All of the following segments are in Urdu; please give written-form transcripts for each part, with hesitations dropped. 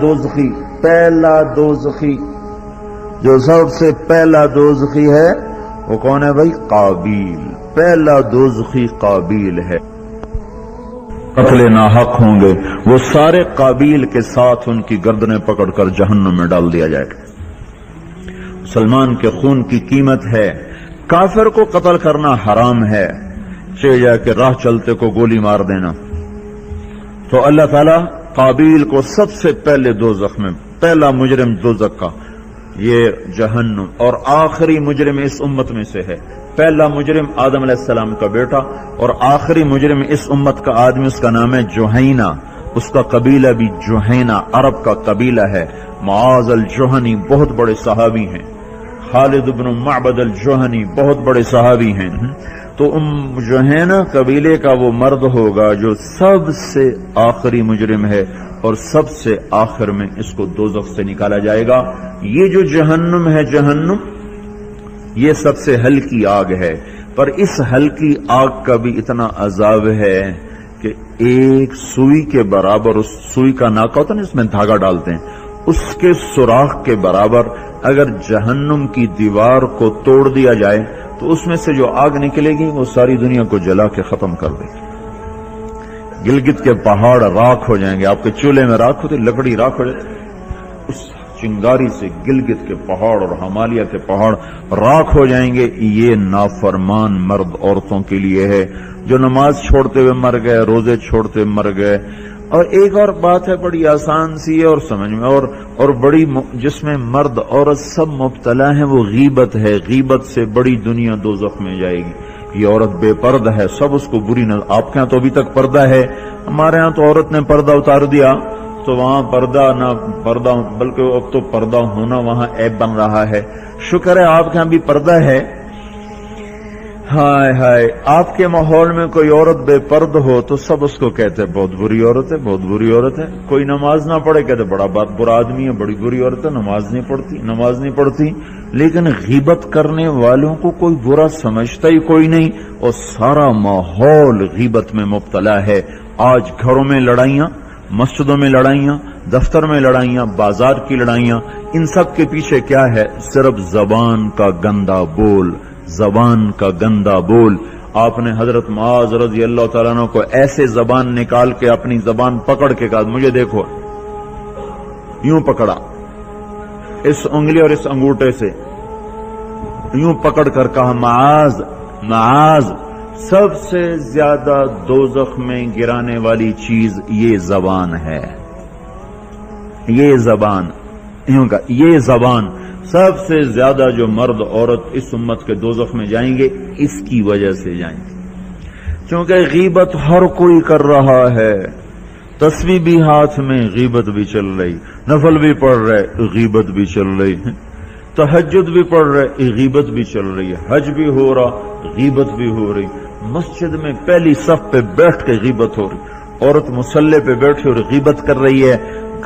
دوزخی، پہلا دوزخی، جو سب سے پہلا دوزخی ہے وہ کون ہے بھائی؟ قابیل۔ پہلا دوزخی قابیل ہے۔ قتل ناحق ہوں گے وہ سارے قابیل کے ساتھ ان کی گردنیں پکڑ کر جہنم میں ڈال دیا جائے گا۔ مسلمان کے خون کی قیمت ہے، کافر کو قتل کرنا حرام ہے، چاہے جا کے راہ چلتے کو گولی مار دینا۔ تو اللہ تعالیٰ قابیل کو سب سے پہلے دوزخ میں، پہلا مجرم دوزخ کا یہ جہنم، اور آخری مجرم اس امت میں سے ہے۔ پہلا مجرم آدم علیہ السلام کا بیٹا، اور آخری مجرم اس امت کا آدمی، اس کا نام ہے جوہینہ، اس کا قبیلہ بھی جوہینہ عرب کا قبیلہ ہے۔ معاذ الجوہنی بہت بڑے صحابی ہیں، خالد بن معبد الجوہنی بہت بڑے صحابی ہیں۔ تو جوہینہ قبیلے کا وہ مرد ہوگا جو سب سے آخری مجرم ہے، اور سب سے آخر میں اس کو دوزخ سے نکالا جائے گا۔ یہ جو جہنم ہے، جہنم یہ سب سے ہلکی آگ ہے، پر اس ہلکی آگ کا بھی اتنا عذاب ہے کہ ایک سوئی کے برابر، اس سوئی کا ناکا ہوتا ہے نا، اس میں دھاگا ڈالتے ہیں، اس کے سوراخ کے برابر اگر جہنم کی دیوار کو توڑ دیا جائے تو اس میں سے جو آگ نکلے گی وہ ساری دنیا کو جلا کے ختم کر دے گی۔ گلگت کے پہاڑ راکھ ہو جائیں گے، آپ کے چولہے میں راکھ ہوتی، لکڑی راکھ ہو جائے، اس چنگاری سے گلگت کے پہاڑ اور ہمالیہ کے پہاڑ راکھ ہو جائیں گے۔ یہ نافرمان مرد عورتوں کے لیے ہے جو نماز چھوڑتے ہوئے مر گئے، روزے چھوڑتے ہوئے مر گئے۔ اور ایک اور بات ہے بڑی آسان سی ہے اور سمجھ میں اور بڑی، جس میں مرد عورت سب مبتلا ہیں، وہ غیبت ہے۔ غیبت سے بڑی دنیا دوزخ میں جائے گی۔ یہ عورت بے پردہ ہے، سب اس کو بری نظر، آپ کے ہاں تو ابھی تک پردہ ہے، ہمارے ہاں تو عورت نے پردہ اتار دیا تو وہاں پردہ نہ پردہ، بلکہ اب تو پردہ ہونا وہاں عیب بن رہا ہے۔ شکر ہے آپ کے ہاں بھی پردہ ہے۔ ہائے ہائے، آپ کے ماحول میں کوئی عورت بے پرد ہو تو سب اس کو کہتے ہیں بہت بری عورت ہے، بہت بری عورت ہے۔ کوئی نماز نہ پڑھے کہتے بڑا برا آدمی ہے، بڑی بری عورت ہے، نماز نہیں پڑھتی۔ لیکن غیبت کرنے والوں کو کوئی برا سمجھتا ہی کوئی نہیں، اور سارا ماحول غیبت میں مبتلا ہے۔ آج گھروں میں لڑائیاں، مسجدوں میں لڑائیاں، دفتر میں لڑائیاں، بازار کی لڑائیاں، ان سب کے پیچھے کیا ہے؟ صرف زبان کا گندا بول، زبان کا گندا بول۔ آپ نے حضرت معاذ رضی اللہ تعالیٰ عنہ کو ایسے زبان نکال کے اپنی زبان پکڑ کے کہا مجھے دیکھو، یوں پکڑا، اس انگلی اور اس انگوٹھے سے یوں پکڑ کر کہا معاذ معاذ، سب سے زیادہ دوزخ میں گرانے والی چیز یہ زبان ہے۔ یہ زبان، یوں کہا، یہ زبان سب سے زیادہ جو مرد عورت اس امت کے دوزخ میں جائیں گے، اس کی وجہ سے جائیں گے، کیونکہ غیبت ہر کوئی کر رہا ہے۔ تسبیح بھی ہاتھ میں، غیبت بھی چل رہی، نفل بھی پڑھ رہے، غیبت بھی چل رہی، تہجد بھی پڑھ رہے، غیبت بھی چل رہی ہے، حج بھی ہو رہا، غیبت بھی ہو رہی، مسجد میں پہلی صف پہ بیٹھ کے غیبت ہو رہی، عورت مصلی پہ بیٹھی اور غیبت کر رہی ہے۔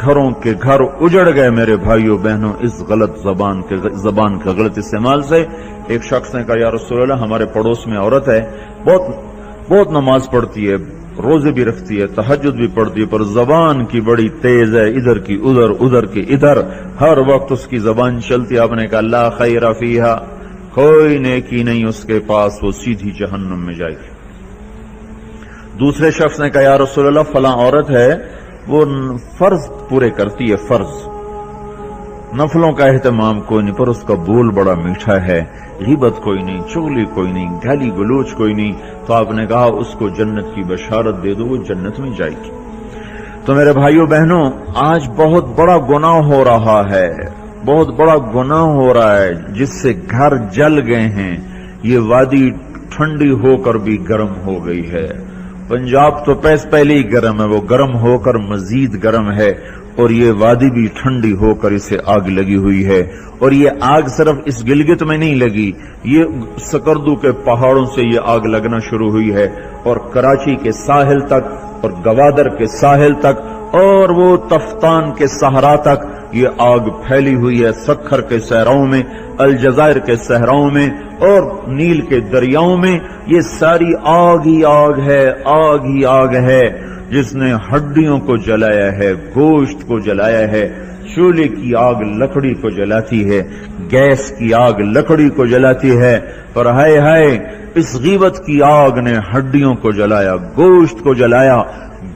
گھروں کے گھر اجڑ گئے میرے بھائیوں بہنوں اس غلط زبان کے غلط استعمال سے۔ ایک شخص نے کہا یا رسول اللہ، ہمارے پڑوس میں عورت ہے، بہت نماز پڑھتی ہے، روزے بھی رکھتی ہے، تہجد بھی پڑھتی ہے، پر زبان کی بڑی تیز ہے، ادھر کی ادھر، ادھر کی ادھر، ہر وقت اس کی زبان چلتی ہے۔ آپ نے کہا لا خیر فیہا، کوئی نیکی نہیں اس کے پاس، وہ سیدھی جہنم میں جائے گی۔ دوسرے شخص نے کہا یا رسول اللہ، فلاں عورت ہے، وہ فرض پورے کرتی ہے، فرض، نفلوں کا اہتمام کوئی نہیں، پر اس کا بول بڑا میٹھا ہے، غیبت کوئی نہیں، چغلی کوئی نہیں، گالی گلوچ کوئی نہیں۔ تو آپ نے کہا اس کو جنت کی بشارت دے دو، وہ جنت میں جائے گی۔ تو میرے بھائیوں بہنوں، آج بہت بڑا گناہ ہو رہا ہے، بہت بڑا گناہ ہو رہا ہے، جس سے گھر جل گئے ہیں۔ یہ وادی ٹھنڈی ہو کر بھی گرم ہو گئی ہے۔ پنجاب تو پہلے ہی گرم ہے، وہ گرم ہو کر مزید گرم ہے، اور یہ وادی بھی ٹھنڈی ہو کر اسے آگ لگی ہوئی ہے۔ اور یہ آگ صرف اس گلگت میں نہیں لگی، یہ سکردو کے پہاڑوں سے یہ آگ لگنا شروع ہوئی ہے، اور کراچی کے ساحل تک، اور گوادر کے ساحل تک، اور وہ تفتان کے صحرا تک یہ آگ پھیلی ہوئی ہے، سکھر کے صحراؤں میں، الجزائر کے صحراؤں میں، اور نیل کے دریاؤں میں، یہ ساری آگ ہی آگ ہے، آگ ہی آگ ہے۔ جس نے ہڈیوں کو جلایا ہے، گوشت کو جلایا ہے۔ چولہے کی آگ لکڑی کو جلاتی ہے، گیس کی آگ لکڑی کو جلاتی ہے، پر ہائے ہائے اس غیبت کی آگ نے ہڈیوں کو جلایا، گوشت کو جلایا،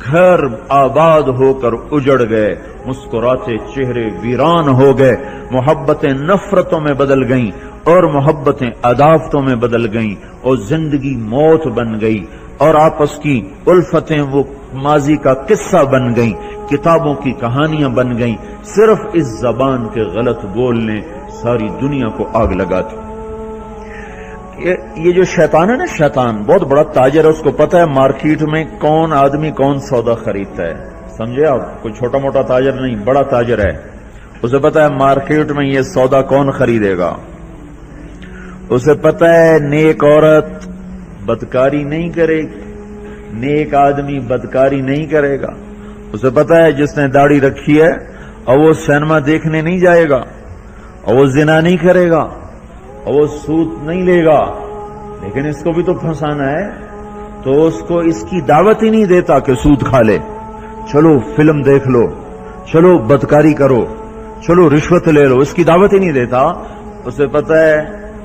گھر آباد ہو کر اجڑ گئے، مسکراتے چہرے ویران ہو گئے، محبتیں نفرتوں میں بدل گئیں اور محبتیں عداوتوں میں بدل گئیں، اور زندگی موت بن گئی، اور آپس کی الفتیں وہ ماضی کا قصہ بن گئیں، کتابوں کی کہانیاں بن گئیں، صرف اس زبان کے غلط بولنے ساری دنیا کو آگ لگاتی۔ یہ جو شیطان ہے نا، شیطان بہت بڑا تاجر ہے، اس کو پتہ ہے مارکیٹ میں کون آدمی کون سودا خریدتا ہے، سمجھے آپ؟ کوئی چھوٹا موٹا تاجر نہیں، بڑا تاجر ہے، اسے پتہ ہے مارکیٹ میں یہ سودا کون خریدے گا، اسے پتہ ہے نیک عورت بدکاری نہیں کرے گی، نیک آدمی بدکاری نہیں کرے گا، اسے پتہ ہے جس نے داڑھی رکھی ہے اور وہ سینما دیکھنے نہیں جائے گا، اور وہ زنا نہیں کرے گا، اور وہ سود نہیں لے گا، لیکن اس کو بھی تو پھنسانا ہے، تو اس کو اس کی دعوت ہی نہیں دیتا کہ سود کھا لے، چلو فلم دیکھ لو، چلو بدکاری کرو، چلو رشوت لے لو، اس کی دعوت ہی نہیں دیتا۔ اسے پتہ ہے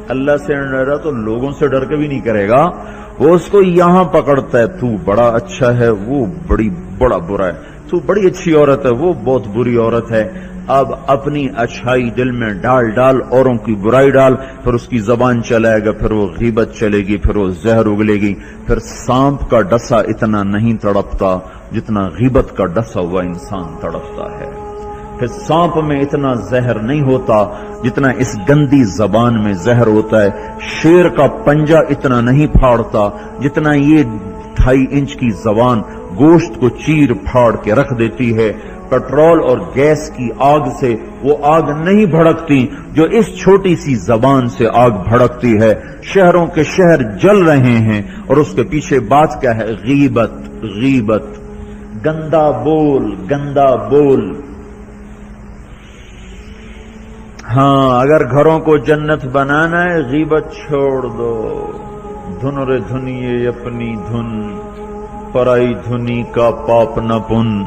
اللہ سے ڈر رہا تو لوگوں سے ڈر کے بھی نہیں کرے گا، وہ اس کو یہاں پکڑتا ہے، تو بڑا اچھا ہے، وہ بڑا برا ہے، تو بڑی اچھی عورت ہے، وہ بہت بری عورت ہے۔ اب اپنی اچھائی دل میں ڈال اوروں کی برائی ڈال، پھر اس کی زبان چلائے گا، پھر وہ غیبت چلے گی، پھر وہ زہر اگلے گی، پھر سانپ کا ڈسا اتنا نہیں تڑپتا جتنا غیبت کا ڈسا ہوا انسان تڑپتا ہے، پھر سانپ میں اتنا زہر نہیں ہوتا جتنا اس گندی زبان میں زہر ہوتا ہے، شیر کا پنجہ اتنا نہیں پھاڑتا جتنا یہ 2.5 انچ کی زبان گوشت کو چیر پھاڑ کے رکھ دیتی ہے۔ پیٹرول اور گیس کی آگ سے وہ آگ نہیں بھڑکتی جو اس چھوٹی سی زبان سے آگ بھڑکتی ہے۔ شہروں کے شہر جل رہے ہیں اور اس کے پیچھے بات کیا ہے؟ غیبت، غیبت، گندا بول، گندا بول۔ ہاں، اگر گھروں کو جنت بنانا ہے غیبت چھوڑ دو۔ دھن رے دھنیے اپنی دھن، پرائی دھنی کا پاپ نہ پن،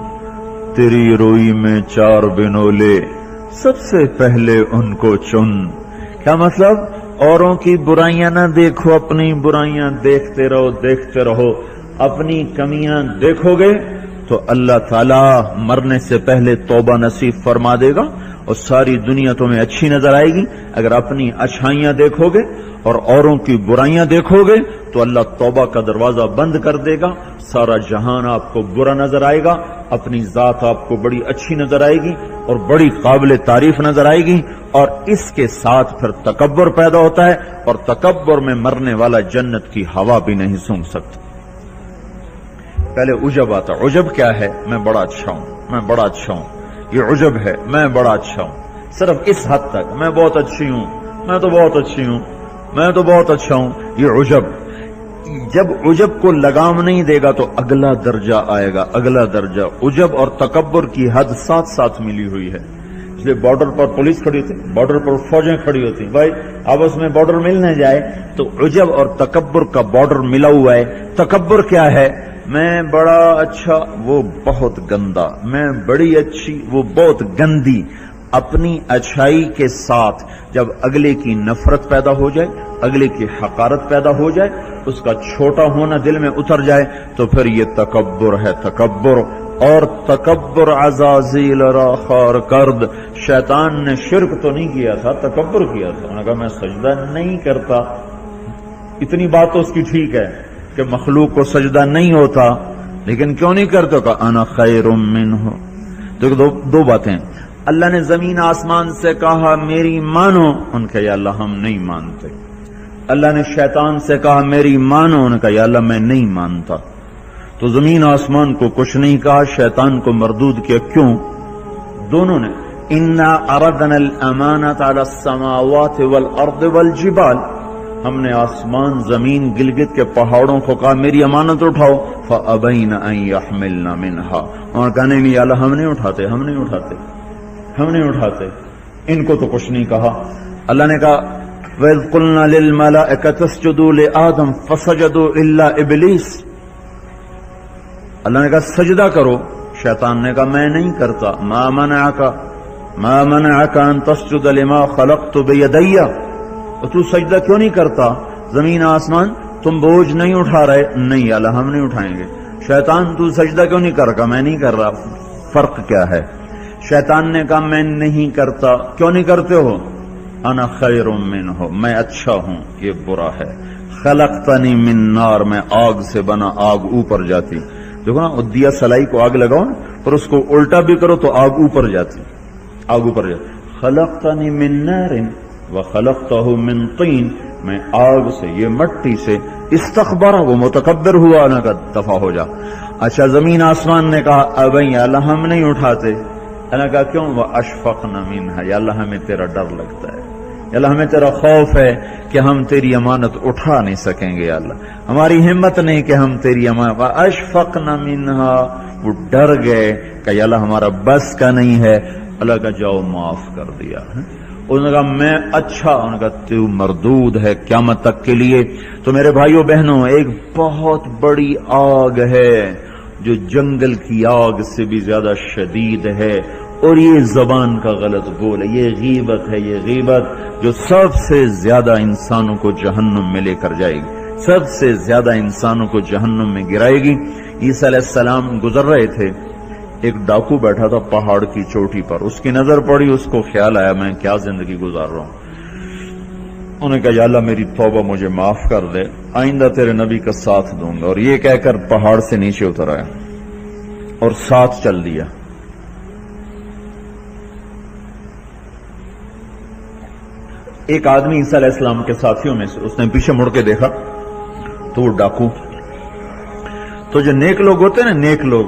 تیری روئی میں 4 بنولے، سب سے پہلے ان کو چن۔ کیا مطلب؟ اوروں کی برائیاں نہ دیکھو، اپنی برائیاں دیکھتے رہو، دیکھتے رہو۔ اپنی کمیاں دیکھو گے تو اللہ تعالیٰ مرنے سے پہلے توبہ نصیب فرما دے گا اور ساری دنیا تمہیں اچھی نظر آئے گی۔ اگر اپنی اچھائیاں دیکھو گے اور اوروں کی برائیاں دیکھو گے تو اللہ توبہ کا دروازہ بند کر دے گا، سارا جہان آپ کو برا نظر آئے گا، اپنی ذات آپ کو بڑی اچھی نظر آئے گی اور بڑی قابل تعریف نظر آئے گی، اور اس کے ساتھ پھر تکبر پیدا ہوتا ہے، اور تکبر میں مرنے والا جنت کی ہوا بھی نہیں سونگھ سکتا۔ پہلے عجب آتا۔ عجب کیا ہے؟ میں بڑا اچھا ہوں، میں بڑا اچھا ہوں، یہ عجب ہے، میں بڑا اچھا ہوں، صرف اس حد تک، میں بہت اچھی ہوں، میں تو بہت اچھی ہوں، میں تو بہت اچھا ہوں، یہ عجب۔ جب عجب کو لگام نہیں دے گا تو اگلا درجہ آئے گا، اگلا درجہ۔ عجب اور تکبر کی حد ساتھ ساتھ ملی ہوئی ہے، اس لیے بارڈر پر پولیس کھڑی ہوتی، بارڈر پر فوجیں کھڑی ہوتی، بھائی آپس میں بارڈر مل نہ جائے تو عجب اور تکبر کا بارڈر ملا ہوا ہے۔ تکبر کیا ہے؟ میں بڑا اچھا، وہ بہت گندا، میں بڑی اچھی، وہ بہت گندی۔ اپنی اچھائی کے ساتھ جب اگلے کی نفرت پیدا ہو جائے، اگلے کی حقارت پیدا ہو جائے، اس کا چھوٹا ہونا دل میں اتر جائے تو پھر یہ تکبر ہے، تکبر۔ اور تکبر عزازیل را خار کرد۔ شیطان نے شرک تو نہیں کیا تھا، تکبر کیا تھا، انہوں نے کہا میں سجدہ نہیں کرتا۔ اتنی بات تو اس کی ٹھیک ہے کہ مخلوق کو سجدہ نہیں ہوتا، لیکن کیوں نہیں کرتے؟ کہا انا خیر منہ۔ تو دو باتیں، اللہ نے زمین آسمان سے کہا میری مانو، ان کا یا اللہ ہم نہیں مانتے۔ اللہ نے شیطان سے کہا میری مانو، ان کا یا اللہ میں نہیں مانتا۔ تو زمین آسمان کو کچھ نہیں کہا، شیطان کو مردود کیا۔ کیوں؟ دونوں نے انا اردنا الامانۃ علی السماوات والارض والجبال، ہم نے آسمان، زمین، گلگت کے پہاڑوں کو کہا میری امانت اٹھاؤ، فابین ان یحملن منھا، اور کہنے نہیں یا اللہ ہم نہیں اٹھاتے، ہم نہیں اٹھاتے، ہم نہیں اٹھاتے۔ ان کو تو کچھ نہیں کہا۔ اللہ نے کہا وَإِذْ قُلْنَا لِلْمَلَائِكَةِ اسْجُدُوا لِآدَمَ فَسَجَدُوا إِلَّا إِبْلِيسَ، اللہ نے کہا سجدہ کرو، شیطان نے کہا میں نہیں کرتا. ما منعک ان تسجد لما خلقت بیدی، اور تو سجدہ کیوں نہیں کرتا؟ زمین آسمان تم بوجھ نہیں اٹھا رہے؟ نہیں اللہ ہم نہیں اٹھائیں گے. شیطان تو سجدہ کیوں نہیں کر رہا؟ میں نہیں کر رہا. فرق کیا ہے؟ شیطان نے کہا میں نہیں کرتا. کیوں نہیں کرتے ہو؟ انا خیر منہ، میں اچھا ہوں، یہ برا ہے. خلقتنی من نار، میں آگ سے بنا، آگ اوپر جاتی. دیکھو نا دیا سلائی کو آگ لگاؤ نا، پر اس کو الٹا بھی کرو تو آگ اوپر جاتی، آگ اوپر جاتی. خلقتنی من نار وخلقتہ من طین، میں آگ سے، یہ مٹی سے. استکبر، وہ متکبر ہوا، نہ کہ دفع ہو جا. اچھا زمین آسمان نے کہا ابھی اللہ ہم نہیں اٹھاتے. اللہ کہا کیوں؟ واشفقن منھا، یا اللہ ہمیں تیرا ڈر لگتا ہے، یا اللہ ہمیں تیرا خوف ہے کہ ہم تیری امانت اٹھا نہیں سکیں گے. یا اللہ ہماری ہمت نہیں کہ ہم تیری امانت. واشفقن منھا، وہ ڈر گئے کہ یا اللہ ہمارا بس کا نہیں ہے. اللہ کا جاؤ معاف کر دیا. انہوں نے کہا میں اچھا، انہوں نے کہا تو مردود ہے قیامت تک کے لیے. تو میرے بھائیوں بہنوں، ایک بہت بڑی آگ ہے جو جنگل کی آگ سے بھی زیادہ شدید ہے، اور یہ زبان کا غلط بول ہے، یہ غیبت ہے. یہ غیبت جو سب سے زیادہ انسانوں کو جہنم میں لے کر جائے گی، سب سے زیادہ انسانوں کو جہنم میں گرائے گی. عیسیٰ علیہ السلام گزر رہے تھے، ایک ڈاکو بیٹھا تھا پہاڑ کی چوٹی پر. اس کی نظر پڑی، اس کو خیال آیا میں کیا زندگی گزار رہا ہوں. انہوں نے کہا یا اللہ میری توبہ مجھے معاف کر دے، آئندہ تیرے نبی کا ساتھ دوں گا. اور یہ کہہ کر پہاڑ سے نیچے اتر آیا اور ساتھ چل دیا. ایک آدمی عیسیٰ علیہ السلام کے ساتھیوں میں سے، اس نے پیچھے مڑ کے دیکھا تو وہ ڈاکو. تو جو نیک لوگ ہوتے ہیں نا، نیک لوگ،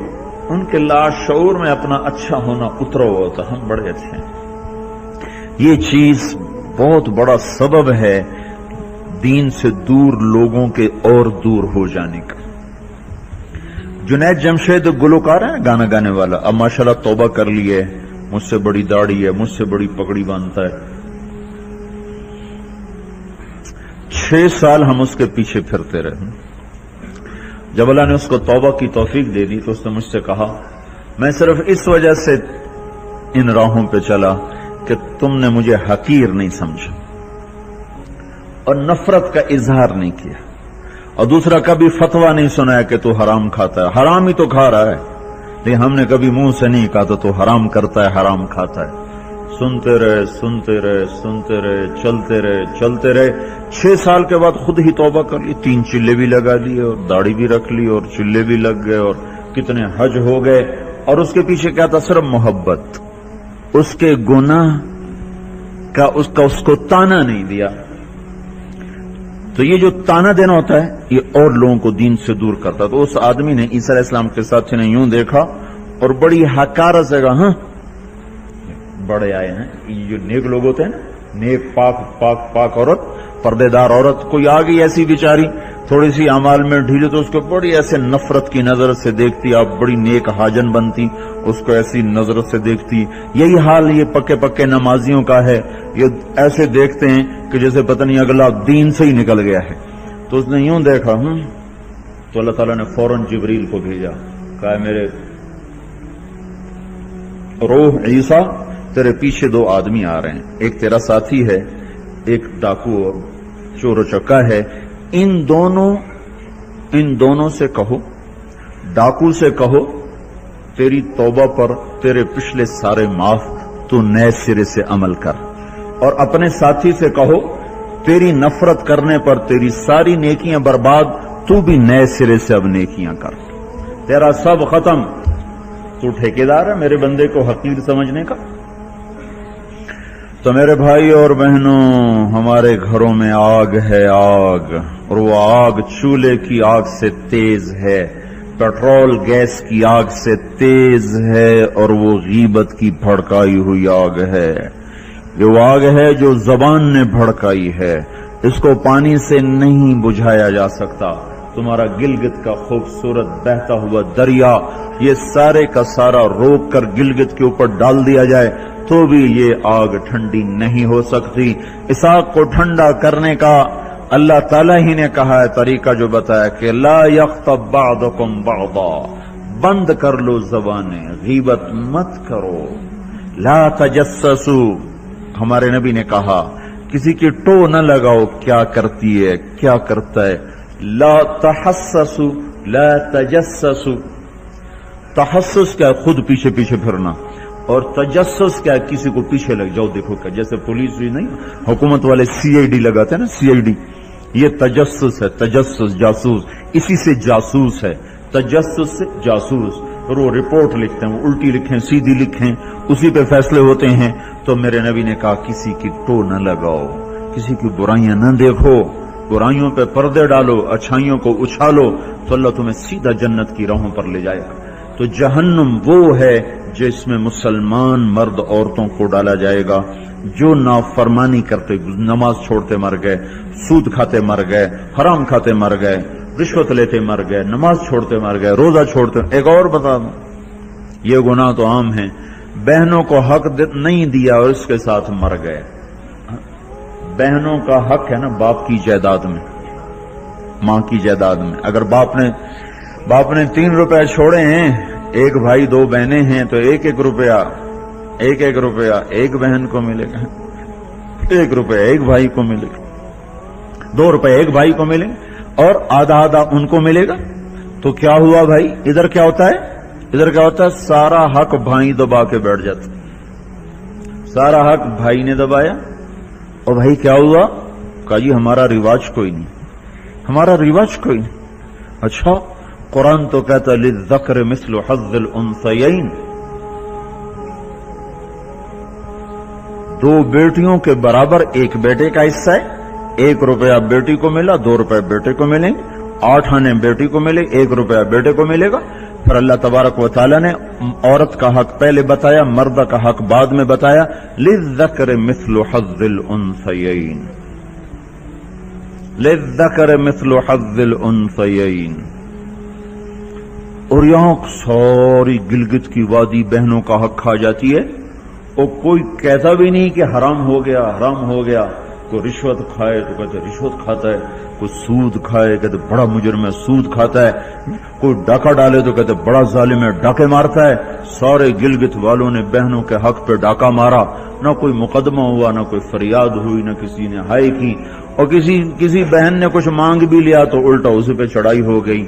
ان کے لاشعور میں اپنا اچھا ہونا اترا ہوا ہوتا، ہم بڑے اچھے ہیں. یہ چیز بہت بڑا سبب ہے دین سے دور لوگوں کے اور دور ہو جانے کا. جنید جمشید گلوکار ہے گانا گانے والا، اب ماشاءاللہ توبہ کر لی ہے، مجھ سے بڑی داڑھی ہے، مجھ سے بڑی پگڑی باندھتا ہے. 6 سال ہم اس کے پیچھے پھرتے رہے. جب اللہ نے اس کو توبہ کی توفیق دے دی تو اس نے مجھ سے کہا میں صرف اس وجہ سے ان راہوں پہ چلا کہ تم نے مجھے حقیر نہیں سمجھا اور نفرت کا اظہار نہیں کیا، اور دوسرا کبھی فتویٰ نہیں سنایا کہ تو حرام کھاتا ہے. حرام ہی تو کھا رہا ہے، لیکن ہم نے کبھی منہ سے نہیں کہا تو حرام کرتا ہے، حرام کھاتا ہے. سنتے رہے سنتے رہے سنتے رہے، چلتے رہے چلتے رہے. 6 سال کے بعد خود ہی توبہ کر لی، 3 چلے بھی لگا دیے اور داڑھی بھی رکھ لی اور چلے بھی لگ گئے اور کتنے حج ہو گئے. اور اس کے پیچھے کیا تھا؟ صرف محبت. اس کے گناہ کا اس کو تانا نہیں دیا. تو یہ جو تانا دینا ہوتا ہے یہ اور لوگوں کو دین سے دور کرتا. تو اس آدمی نے عیسیٰ علیہ السلام کے ساتھی نے یوں دیکھا اور بڑی حقارت سے کہا ہاں بڑے آئے ہیں. یہ جو نیک لوگ ہوتے ہیں نا، نیک پاک پاک پاک عورت، پردے دار عورت، کوئی آ گئی ایسی بیچاری تھوڑی سی اعمال میں ڈھیلی تو اس کو بڑی ایسے نفرت کی نظر سے دیکھتی. آپ بڑی نیک حاجن بنتی، اس کو ایسی نظر سے دیکھتی. یہی حال یہ پکے پکے نمازیوں کا ہے، یہ ایسے دیکھتے ہیں کہ جیسے پتہ نہیں اگلا دین سے ہی نکل گیا ہے. تو اس نے یوں دیکھا تو اللہ تعالیٰ نے فوراً جبریل کو بھیجا، کہا میرے روح عیسیٰ تیرے پیچھے 2 آدمی آ رہے ہیں، ایک تیرا ساتھی ہے، ایک ڈاکو اور چور و چکا ہے. ان دونوں سے کہو، ڈاکو سے کہو تیری توبہ پر تیرے پچھلے سارے معاف، تو نئے سرے سے عمل کر. اور اپنے ساتھی سے کہو تیری نفرت کرنے پر تیری ساری نیکیاں برباد، تو بھی نئے سرے سے اب نیکیاں کر، تیرا سب ختم. تو ٹھیکیدار ہے میرے بندے کو حقیر سمجھنے کا. تو میرے بھائی اور بہنوں، ہمارے گھروں میں آگ ہے، آگ، اور وہ آگ چولہے کی آگ سے تیز ہے، پیٹرول گیس کی آگ سے تیز ہے، اور وہ غیبت کی بھڑکائی ہوئی آگ ہے. یہ وہ آگ ہے جو زبان نے بھڑکائی ہے، اس کو پانی سے نہیں بجھایا جا سکتا. تمہارا گلگت کا خوبصورت بہتا ہوا دریا، یہ سارے کا سارا روک کر گلگت کے اوپر ڈال دیا جائے تو بھی یہ آگ ٹھنڈی نہیں ہو سکتی. اس آگ کو ٹھنڈا کرنے کا اللہ تعالیٰ ہی نے کہا ہے طریقہ، جو بتایا کہ لا یغتب بعضکم بعضا، بند کر لو زبانیں، غیبت مت کرو، لا تجسسو، ہمارے نبی نے کہا کسی کی ٹو نہ لگاؤ کیا کرتی ہے کیا کرتا ہے، لا تحسسو لا تجسسو، تحسس کیا خود پیچھے پیچھے پھرنا، اور تجسس کیا کسی کو پیچھے لگ جاؤ دیکھو کیا، جیسے پولیس بھی نہیں حکومت والے سی آئی ڈی لگاتے ہیں نا، سی آئی ڈی، یہ تجسس ہے، تجسس جاسوس، اسی سے جاسوس ہے، تجسس سے جاسوس، اور وہ رپورٹ لکھتے ہیں، وہ الٹی لکھیں سیدھی لکھیں، اسی پہ فیصلے ہوتے ہیں۔ تو میرے نبی نے کہا کسی کی ٹو نہ لگاؤ، کسی کی برائیاں نہ دیکھو، برائیوں پہ پردے ڈالو، اچھائیوں کو اچھالو، تو اللہ تمہیں سیدھا جنت کی راہوں پر لے جائے گا۔ تو جہنم وہ ہے جس میں مسلمان مرد عورتوں کو ڈالا جائے گا جو نافرمانی کرتے، نماز چھوڑتے مر گئے، سود کھاتے مر گئے، حرام کھاتے مر گئے، رشوت لیتے مر گئے، نماز چھوڑتے مر گئے، روزہ چھوڑتے۔ ایک اور بتا دوں، یہ گناہ تو عام ہیں، بہنوں کو حق نہیں دیا اور اس کے ساتھ مر گئے۔ بہنوں کا حق ہے نا باپ کی جائیداد میں، ماں کی جائیداد میں، اگر باپ نے 3 روپے چھوڑے ہیں، ایک بھائی 2 بہنیں ہیں، تو ایک ایک روپیہ ایک بہن کو ملے گا، 1 روپیہ ایک بھائی کو ملے گا، 2 روپے ایک بھائی کو ملے گا، اور آدھا ان کو ملے گا۔ تو کیا ہوا بھائی، ادھر کیا ہوتا ہے، سارا حق بھائی دبا کے بیٹھ جاتا، سارا حق بھائی نے دبایا، اور بھائی کیا ہوا، کہا جی ہمارا رواج کوئی نہیں۔ اچھا قرآن تو کہتا ہے للذکر مثل حظ الانثیین، 2 بیٹیوں کے برابر ایک بیٹے کا حصہ ہے، 1 روپیہ بیٹی کو ملا، 2 روپے بیٹے کو ملیں گے، 8 آنے بیٹی کو ملے، 1 روپیہ بیٹے کو ملے گا۔ پھر اللہ تبارک و تعالیٰ نے عورت کا حق پہلے بتایا، مرد کا حق بعد میں بتایا، للذکر مثل حظ الانثیین، للذکر مثل حظ الانثیین۔ اور یہاں ساری گلگت کی وادی بہنوں کا حق کھا جاتی ہے، اور کوئی کہتا بھی نہیں کہ حرام ہو گیا، کوئی رشوت کھائے تو کہتے رشوت کھاتا ہے، کوئی سود کھائے کہتے بڑا مجرم ہے سود کھاتا ہے، کوئی ڈاکہ ڈالے تو کہتے بڑا ظالم ہے ڈاکے مارتا ہے۔ سارے گلگت والوں نے بہنوں کے حق پہ ڈاکہ مارا، نہ کوئی مقدمہ ہوا، نہ کوئی فریاد ہوئی، نہ کسی نے ہائے کی، اور کسی بہن نے کچھ مانگ بھی لیا تو الٹا اس پہ چڑھائی ہو گئی۔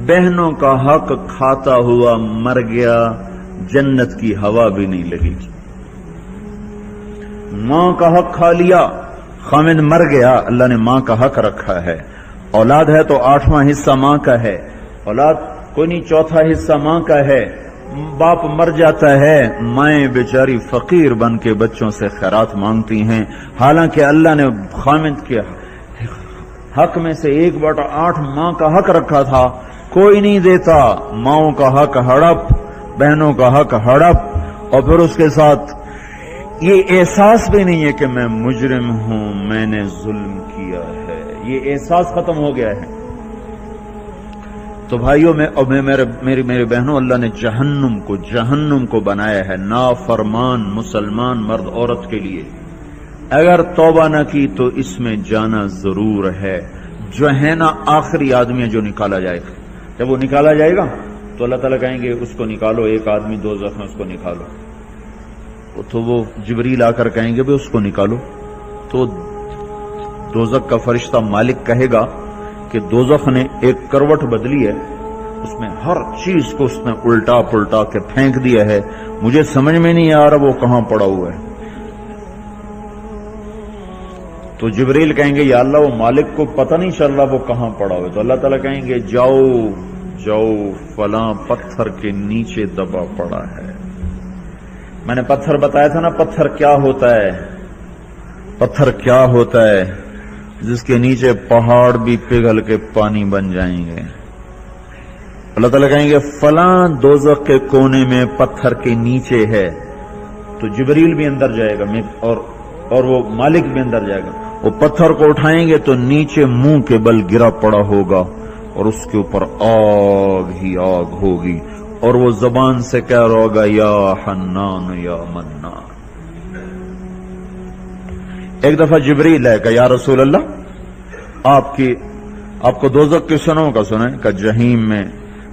بہنوں کا حق کھاتا ہوا مر گیا، جنت کی ہوا بھی نہیں لگی۔ ماں کا حق کھا لیا، خامد مر گیا، اللہ نے ماں کا حق رکھا ہے۔ اولاد ہے تو 8واں حصہ ماں کا ہے، اولاد کوئی نہیں 4تھا حصہ ماں کا ہے۔ باپ مر جاتا ہے، مائیں بیچاری فقیر بن کے بچوں سے خیرات مانگتی ہیں، حالانکہ اللہ نے خامد کے حق میں سے 1/8 ماں کا حق رکھا تھا، کوئی نہیں دیتا۔ ماؤں کا حق ہڑپ، بہنوں کا حق ہڑپ، اور پھر اس کے ساتھ یہ احساس بھی نہیں ہے کہ میں مجرم ہوں، میں نے ظلم کیا ہے، یہ احساس ختم ہو گیا ہے۔ تو بھائیوں میں اور میری بہنوں، اللہ نے جہنم کو بنایا ہے نافرمان مسلمان مرد عورت کے لیے۔ اگر توبہ نہ کی تو اس میں جانا ضرور ہے۔ جو ہے نا آخری آدمی ہے جو نکالا جائے گا، جب وہ نکالا جائے گا تو اللہ تعالیٰ کہیں گے اس کو نکالو، ایک آدمی دوزخ میں، اس کو نکالو۔ تو وہ جبریل آ کر کہیں گے بھی اس کو نکالو، تو دوزخ کا فرشتہ مالک کہے گا کہ دوزخ نے ایک کروٹ بدلی ہے، اس میں ہر چیز کو اس نے الٹا پلٹا کے پھینک دیا ہے، مجھے سمجھ میں نہیں آ رہا وہ کہاں پڑا ہوا ہے۔ تو جبریل کہیں گے یا اللہ وہ مالک کو پتہ نہیں چل رہا وہ کہاں پڑا ہوا ہے، تو اللہ تعالیٰ کہیں گے جاؤ فلاں پتھر کے نیچے دبا پڑا ہے۔ میں نے پتھر بتایا تھا نا، پتھر کیا ہوتا ہے جس کے نیچے پہاڑ بھی پگھل کے پانی بن جائیں گے۔ اللہ تعالیٰ کہیں گے فلاں دوزخ کے کونے میں پتھر کے نیچے ہے، تو جبریل بھی اندر جائے گا اور وہ مالک بھی اندر جائے گا، وہ پتھر کو اٹھائیں گے تو نیچے منہ کے بل گرا پڑا ہوگا اور اس کے اوپر آگ ہی آگ ہوگی، اور وہ زبان سے کہہ رہا ہوگا یا حنان یا منان۔ ایک دفعہ جبریل ہے کہ یا رسول اللہ آپ کو دوزخ کے سنوں کا سنیں کہ جہیم میں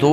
2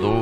2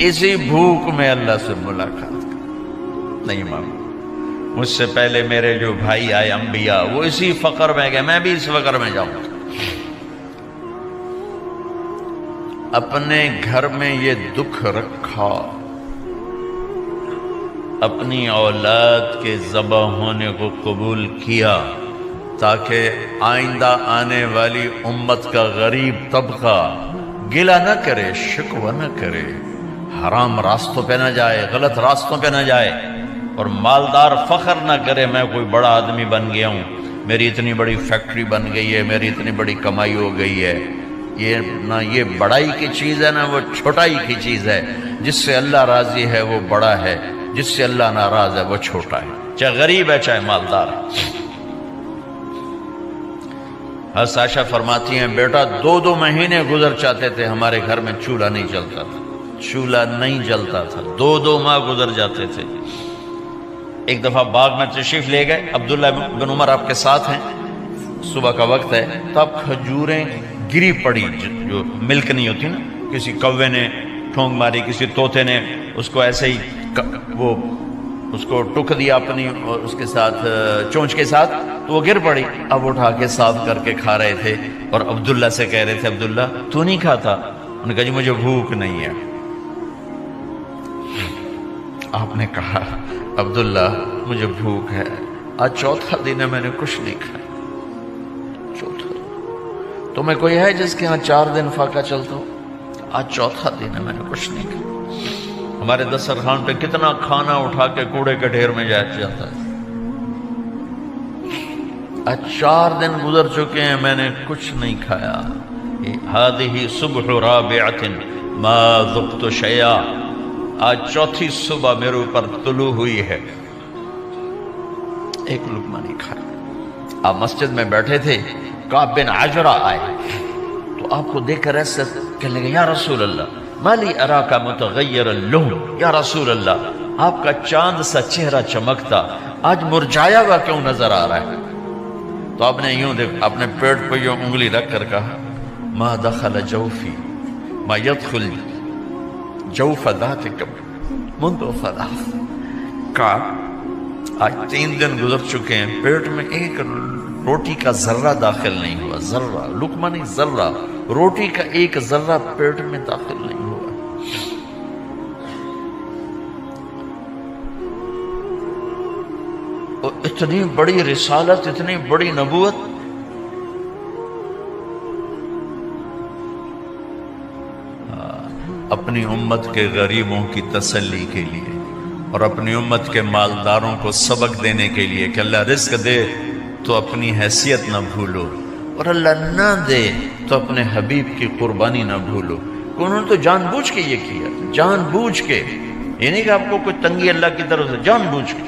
اسی بھوک میں اللہ سے ملاقات کر. نہیں مانگا. مجھ سے پہلے میرے جو بھائی آئے انبیاء وہ اسی فقر میں گئے، میں بھی اس فقر میں جاؤں گا. اپنے گھر میں یہ دکھ رکھا، اپنی اولاد کے ذبح ہونے کو قبول کیا تاکہ آئندہ آنے والی امت کا غریب طبقہ گلہ نہ کرے، شکوہ نہ کرے، حرام راستوں پہ نہ جائے، غلط راستوں پہ نہ جائے، اور مالدار فخر نہ کرے میں کوئی بڑا آدمی بن گیا ہوں، میری اتنی بڑی فیکٹری بن گئی ہے، میری اتنی بڑی کمائی ہو گئی ہے. نہ یہ بڑائی کی چیز ہے، نہ وہ چھوٹائی کی چیز ہے. جس سے اللہ راضی ہے وہ بڑا ہے، جس سے اللہ ناراض ہے وہ چھوٹا ہے، چاہے غریب ہے چاہے مالدار ہے. حضرت عائشہ فرماتی ہیں بیٹا 2 مہینے گزر جاتے تھے ہمارے گھر میں چولہا نہیں جلتا تھا، چولہا نہیں جلتا تھا، 2 ماہ گزر جاتے تھے. ایک دفعہ باغ میں تشریف لے گئے، عبداللہ بن عمر آپ کے ساتھ ہیں، صبح کا وقت ہے، تب کھجوریں گری پڑی جو ملک نہیں ہوتی نا، کسی کوے نے ٹھونگ ماری، کسی طوطے نے اس کو ایسے ہی وہ اس کو ٹک دیا اپنی اس کے ساتھ چونچ کے ساتھ، تو وہ گر پڑی. اب اٹھا کے صاف کر کے کھا رہے تھے اور عبداللہ سے کہہ رہے تھے عبداللہ تو نہیں کھاتا؟ انہوں نے کہا جی مجھے بھوک نہیں ہے. آپ نے کہا عبداللہ مجھے بھوک ہے، آج 4تھا دن ہے میں نے کچھ نہیں کھایا. 4تھا دن تمہیں کوئی ہے جس کے ہاں 4 دن فاقہ چلتا ہو؟ آج 4تھا دن ہے میں نے کچھ نہیں کھایا. ہمارے دسترخوان پہ کتنا کھانا اٹھا کے کوڑے کے ڈھیر میں جاتا ہے. آج 4 دن گزر چکے ہیں میں نے کچھ نہیں کھایا. هذه صبح رابعة ما ذقت شيئا، آج 4تھی صبح میرے اوپر طلوع ہوئی ہے، ایک لقمہ نہیں کھایا. آپ مسجد میں بیٹھے تھے، کعب بن عجرہ آئے تو آپ کو دیکھ کر ایسے کہنے لگے یا رسول اللہ مالی اراکا متغیر اللون، یا رسول اللہ آپ کا چاند سا چہرہ چمکتا آج مرجھایا ہوا کیوں نظر آ رہا ہے؟ تو آپ نے یوں دیکھ اپنے پیٹ پہ یوں انگلی رکھ کر کہا ما دخل جوفی ما يدخل جوف ذاتک منذ 3. کہا آج 3 دن گزر چکے ہیں، پیٹ میں ایک روٹی کا ذرہ داخل نہیں ہوا، ذرہ، لقمہ نہیں، ذرہ، روٹی کا ایک ذرہ پیٹ میں داخل نہیں ہوا. اور اتنی بڑی رسالت، اتنی بڑی نبوت، اپنی امت کے غریبوں کی تسلی کے لیے اور اپنی امت کے مالداروں کو سبق دینے کے لیے کہ اللہ رزق دے تو اپنی حیثیت نہ بھولو، اور اللہ نہ دے تو اپنے حبیب کی قربانی نہ بھولو. انہوں نے تو جان بوجھ کے یہ کیا، جان بوجھ کے، یہ نہیں کہ آپ کو کوئی تنگی اللہ کی طرف سے، جان بوجھ کے.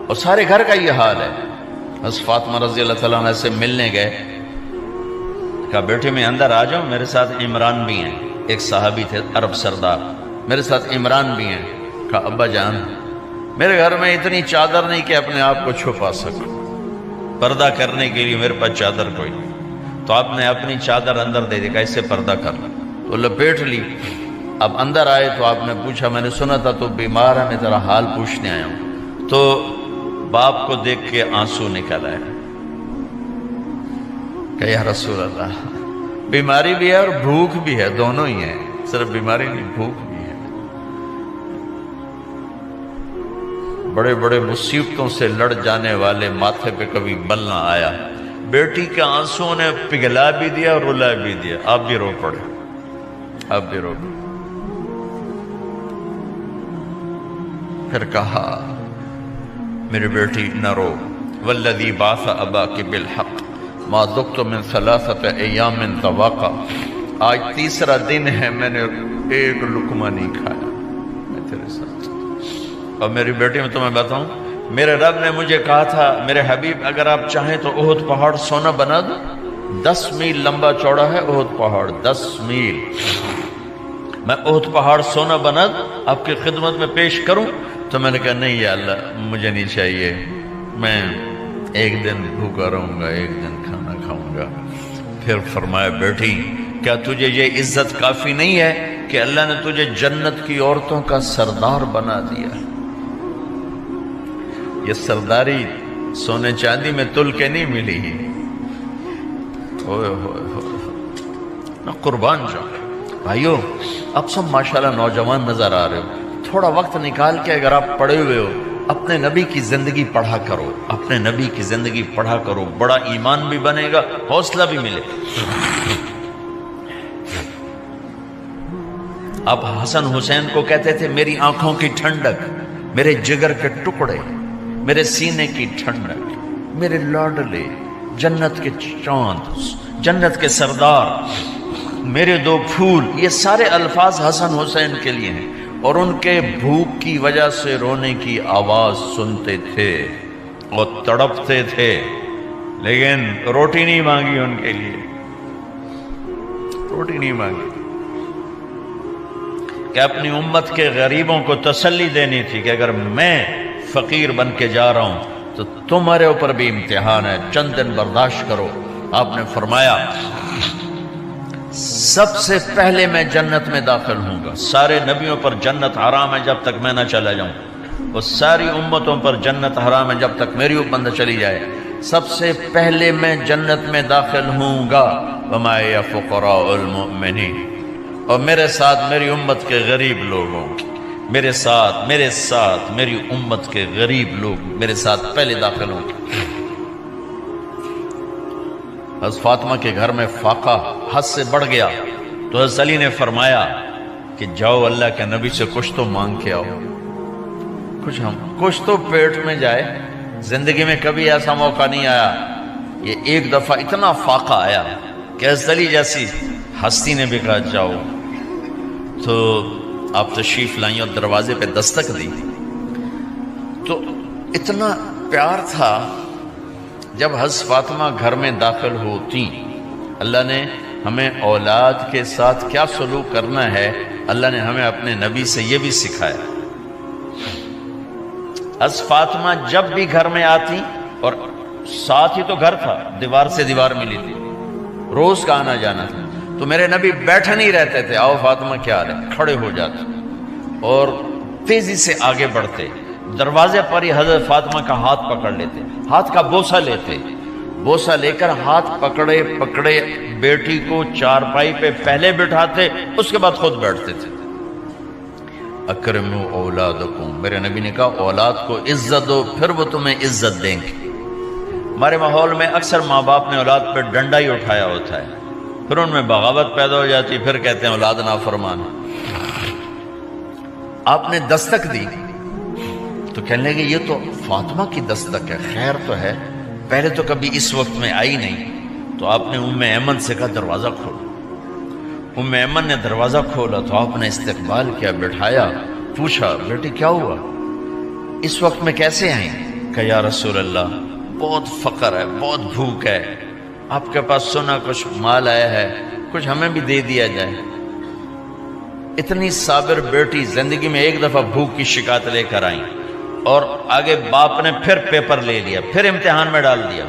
اور سارے گھر کا یہ حال ہے. حضرت فاطمہ رضی اللہ تعالیٰ عنہ سے ملنے گئے، کہا بیٹے میں اندر آ جاؤں، میرے ساتھ عمران بھی ہیں، ایک صحابی تھے عرب سردار، میرے ساتھ عمران بھی ہیں. کہا ابا جان میرے گھر میں اتنی چادر نہیں کہ اپنے آپ کو چھپا سکوں، پردہ کرنے کے لیے میرے پاس چادر کوئی، تو آپ نے اپنی چادر اندر دے دی، کہا اس سے پردہ کر لو، تو لپیٹ لی. اب اندر آئے تو آپ نے پوچھا میں نے سنا تھا تو بیمار ہے، میں تیرا حال پوچھنے آیا ہوں. تو باپ کو دیکھ کے آنسو نکل آئے کہ یا رسول اللہ بیماری بھی ہے اور بھوک بھی ہے، دونوں ہی ہیں، صرف بیماری نہیں بھوک بھی ہے. بڑے بڑے مصیبتوں سے لڑ جانے والے ماتھے پہ کبھی بل نہ آیا. بیٹی کے آنسوں نے پگھلا بھی دیا اور رلا بھی دیا. آپ بھی رو پڑے، آپ بھی رو پڑے. پھر کہا میری بیٹی نہ رو، والذی بعث اباک بالحق ما ذقت من 3 ایام طواقا، آج 3 دن ہے میں نے ایک لقمہ نہیں کھایا، میں تیرے ساتھ. اور میری بیٹی میں تمہیں بتاؤں، میرے رب نے مجھے کہا تھا میرے حبیب اگر آپ چاہیں تو احد پہاڑ سونا بنا دو، 10 میل لمبا چوڑا ہے احد پہاڑ، 10 میل. میں احد پہاڑ سونا بنا دوں آپ کی خدمت میں پیش کروں؟ تو میں نے کہا نہیں یا اللہ مجھے نہیں چاہیے، میں ایک دن بھوکا رہوں گا، ایک دن کھانا کھاؤں گا. پھر فرمایا بیٹی کیا تجھے یہ عزت کافی نہیں ہے کہ اللہ نے تجھے جنت کی عورتوں کا سردار بنا دیا؟ یہ سرداری سونے چاندی میں تل کے نہیں ملی ہی، ہوئے ہوئے ہوئے نہ قربان جاؤ۔ بھائیو آپ سب ماشاءاللہ نوجوان نظر آ رہے ہو، تھوڑا وقت نکال کے اگر آپ پڑھے ہوئے ہو اپنے نبی کی زندگی پڑھا کرو، اپنے نبی کی زندگی پڑھا کرو، بڑا ایمان بھی بنے گا، حوصلہ بھی ملے۔ آپ حسن حسین کو کہتے تھے میری آنکھوں کی ٹھنڈک، میرے جگر کے ٹکڑے، میرے سینے کی ٹھنڈک، میرے لاڈلے، جنت کے چاند، جنت کے سردار، میرے دو پھول، یہ سارے الفاظ حسن حسین کے لیے ہیں، اور ان کے بھوک کی وجہ سے رونے کی آواز سنتے تھے اور تڑپتے تھے، لیکن روٹی نہیں مانگی ان کے لیے، روٹی نہیں مانگی، کہ اپنی امت کے غریبوں کو تسلی دینی تھی کہ اگر میں فقیر بن کے جا رہا ہوں تو تمہارے اوپر بھی امتحان ہے، چند دن برداشت کرو۔ آپ نے فرمایا سب سے پہلے میں جنت میں داخل ہوں گا، سارے نبیوں پر جنت حرام ہے جب تک میں نہ چلا جاؤں، اور ساری امتوں پر جنت حرام ہے جب تک میری امت نہ چلی جائے، سب سے پہلے میں جنت میں داخل ہوں گا۔ وما یا فقراء المؤمنین، اور میرے ساتھ میری امت کے غریب لوگوں، میرے ساتھ میری امت کے غریب لوگ میرے ساتھ پہلے داخل ہوں گے۔ حضرت فاطمہ کے گھر میں فاقہ حد سے بڑھ گیا تو حضرت علی نے فرمایا کہ جاؤ اللہ کے نبی سے کچھ تو مانگ کے آؤ، کچھ تو پیٹ میں جائے۔ زندگی میں کبھی ایسا موقع نہیں آیا، یہ ایک دفعہ اتنا فاقہ آیا کہ حضرت علی جیسی ہستی نے بھی کہا جاؤ، تو آپ تشریف لائیں اور دروازے پہ دستک دی تو اتنا پیار تھا۔ جب حضرت فاطمہ گھر میں داخل ہوتی، اللہ نے ہمیں اولاد کے ساتھ کیا سلوک کرنا ہے، اللہ نے ہمیں اپنے نبی سے یہ بھی سکھایا۔ حضرت فاطمہ جب بھی گھر میں آتی، اور ساتھ ہی تو گھر تھا، دیوار سے دیوار ملی تھی، روز کا آنا جانا تھا، تو میرے نبی بیٹھے نہیں رہتے تھے، آؤ فاطمہ کیا حال ہے، کھڑے ہو جاتے اور تیزی سے آگے بڑھتے، دروازے پر ہی حضرت فاطمہ کا ہاتھ پکڑ لیتے، ہاتھ کا بوسہ لیتے، بوسہ لے کر ہاتھ پکڑے پکڑے بیٹی کو چارپائی پہ پہلے بٹھاتے، اس کے بعد خود بیٹھتے تھے۔ اکرموا اولادکم، میرے نبی نے کہا اولاد کو عزت دو، پھر وہ تمہیں عزت دیں گے۔ ہمارے ماحول میں اکثر ماں باپ نے اولاد پہ ڈنڈا ہی اٹھایا ہوتا ہے، پھر ان میں بغاوت پیدا ہو جاتی، پھر کہتے ہیں اولاد نافرمان۔ آپ نے دستک دی تو کہنے لگے یہ تو فاطمہ کی دستک ہے، خیر تو ہے، پہلے تو کبھی اس وقت میں آئی نہیں۔ تو آپ نے ام ایمن سے کہا دروازہ کھولو۔ ام ایمن نے دروازہ کھولا تو آپ نے استقبال کیا، بٹھایا، پوچھا بیٹی کیا ہوا، اس وقت میں کیسے آئیں؟ کہ یا رسول اللہ بہت فقر ہے، بہت بھوک ہے، آپ کے پاس سنا کچھ مال آیا ہے، کچھ ہمیں بھی دے دیا جائے۔ اتنی صابر بیٹی زندگی میں ایک دفعہ بھوک کی شکایت لے کر آئیں، اور آگے باپ نے پھر پیپر لے لیا، پھر امتحان میں ڈال دیا۔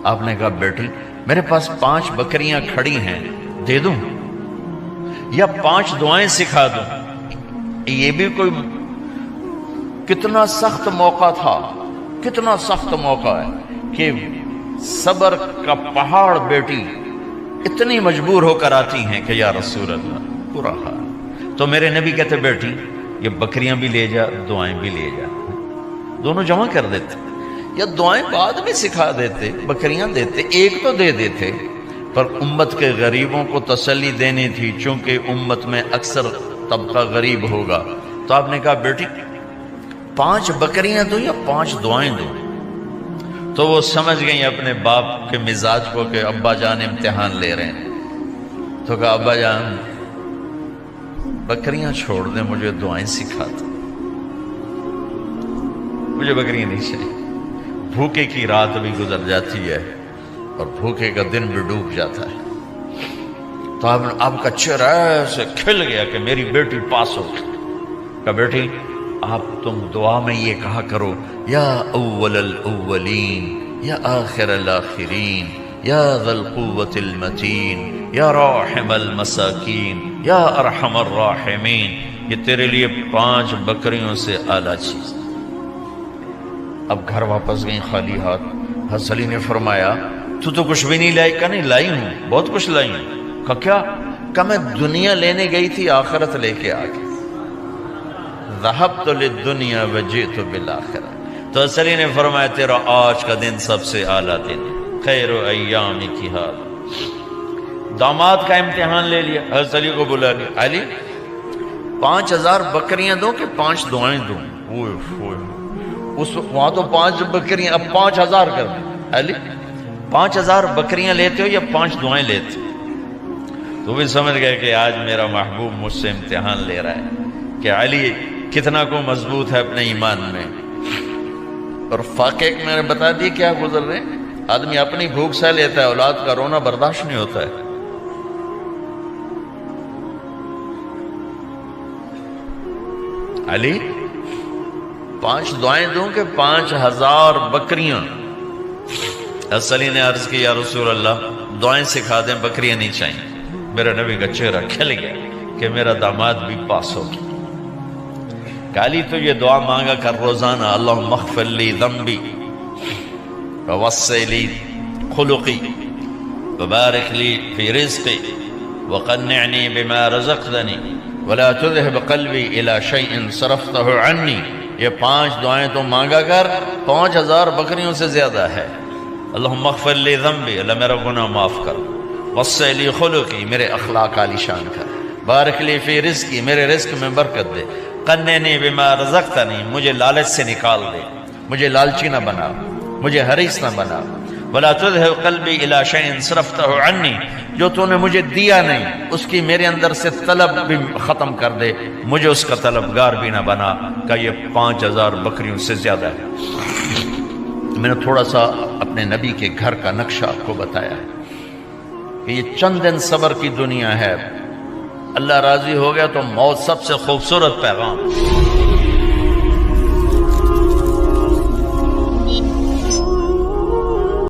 آپ نے کہا بیٹی میرے پاس 5 بکریاں کھڑی ہیں، دے دوں یا 5 دعائیں سکھا دوں؟ یہ بھی کوئی کتنا سخت موقع تھا، کتنا سخت موقع ہے کہ صبر کا پہاڑ بیٹی اتنی مجبور ہو کر آتی ہیں کہ یا رسول اللہ برا حال۔ تو میرے نبی کہتے بیٹی یہ بکریاں بھی لے جا، دعائیں بھی لے جا، دونوں جمع کر دیتے، یا دعائیں بعد میں سکھا دیتے، بکریاں دیتے، ایک تو دے دیتے، پر امت کے غریبوں کو تسلی دینی تھی، چونکہ امت میں اکثر طبقہ غریب ہوگا۔ تو آپ نے کہا بیٹی 5 بکریاں دوں یا 5 دعائیں دوں؟ تو وہ سمجھ گئی اپنے باپ کے مزاج کو کہ ابا جان امتحان لے رہے ہیں، تو کہا ابا جان بکریاں چھوڑ دیں، مجھے دعائیں سکھا دیں، مجھے بکریاں نہیں چاہیے۔ بھوکے کی رات بھی گزر جاتی ہے اور بھوکے کا دن بھی ڈوب جاتا ہے۔ تو آپ کا چہرہ ایسے کھل گیا کہ میری بیٹی پاس ہو گئی۔ کہا بیٹی آپ تم دعا میں یہ کہا کرو یا اول الاولین یا آخر الاخرین یا ذی القوة المتین یا راحم المساکین یا ارحم الراحمین، یہ تیرے لیے 5 بکریوں سے اعلیٰ چیز۔ اب گھر واپس گئیں خالی ہاتھ۔ حضرت علی نے فرمایا تو کچھ بھی نہیں لائی؟ کہا نہیں لائی ہوں، بہت کچھ لائی ہوں۔ کہا کیا؟ کہا میں دنیا لینے گئی تھی، آخرت لے کے آ گئی۔ ذہبت للدنیا وجئت بالآخرہ۔ تو حضرت علی نے فرمایا تیرا آج کا دن سب سے اعلیٰ دن، خیر ایامک ھذا۔ داماد کا امتحان لے لیا، حضرت علی کو بلا لیا، علی 5000 بکریاں دوں کہ 5 دعائیں دوں؟ اس وہاں تو 5 بکریاں، اب 5000 کر دیں۔ علی 5000 بکریاں لیتے ہو یا 5 دعائیں لیتے ہو؟ تو بھی سمجھ گئے کہ آج میرا محبوب مجھ سے امتحان لے رہا ہے کہ علی کتنا کو مضبوط ہے اپنے ایمان میں۔ اور واقعے میں نے بتا دی کیا گزر رہے ہیں۔ آدمی اپنی بھوک سہ لیتا ہے، اولاد کا رونا برداشت نہیں ہوتا ہے۔ علی 5 دعائیں دوں کہ 5000 بکریاں؟ حضرت علی نے عرض کی یا رسول اللہ دعائیں سکھا دیں، بکریاں نہیں چاہیے۔ میرا نبی کا چہرہ کھل گیا کہ میرا داماد بھی پاس ہو گیا۔ علی تو یہ دعا مانگا کر روزانہ، اللہم اغفر لی ذنبی ووسع لی خلقی وبارک لی فی رزقی وقنعنی بما رزقتنی ولا تذهب قلبی الی شیء صرفتہ عنی۔ یہ 5 دعائیں تو مانگا کر، 5000 بکریوں سے زیادہ ہے۔ اللہم اغفر لی ذنبی، اللہ میرا گناہ معاف کر، وسع لی خلقی، میرے اخلاق عالی شان کر، بارک لی فی رزقی، میرے رزق میں برکت دے، قنعنی بما رزقتنی، مجھے لالچ سے نکال دے، مجھے لالچی نہ بنا، مجھے حریص نہ بنا، ولا تذهب قلبی الی شیء صرفتہ عنی، جو تو نے مجھے دیا نہیں اس کی میرے اندر سے طلب بھی ختم کر دے، مجھے اس کا طلبگار بھی نہ بنا۔ کہ یہ 5000 بکریوں سے زیادہ ہے۔ میں نے تھوڑا سا اپنے نبی کے گھر کا نقشہ آپ کو بتایا ہے کہ یہ چند دن صبر کی دنیا ہے، اللہ راضی ہو گیا تو موت سب سے خوبصورت پیغام۔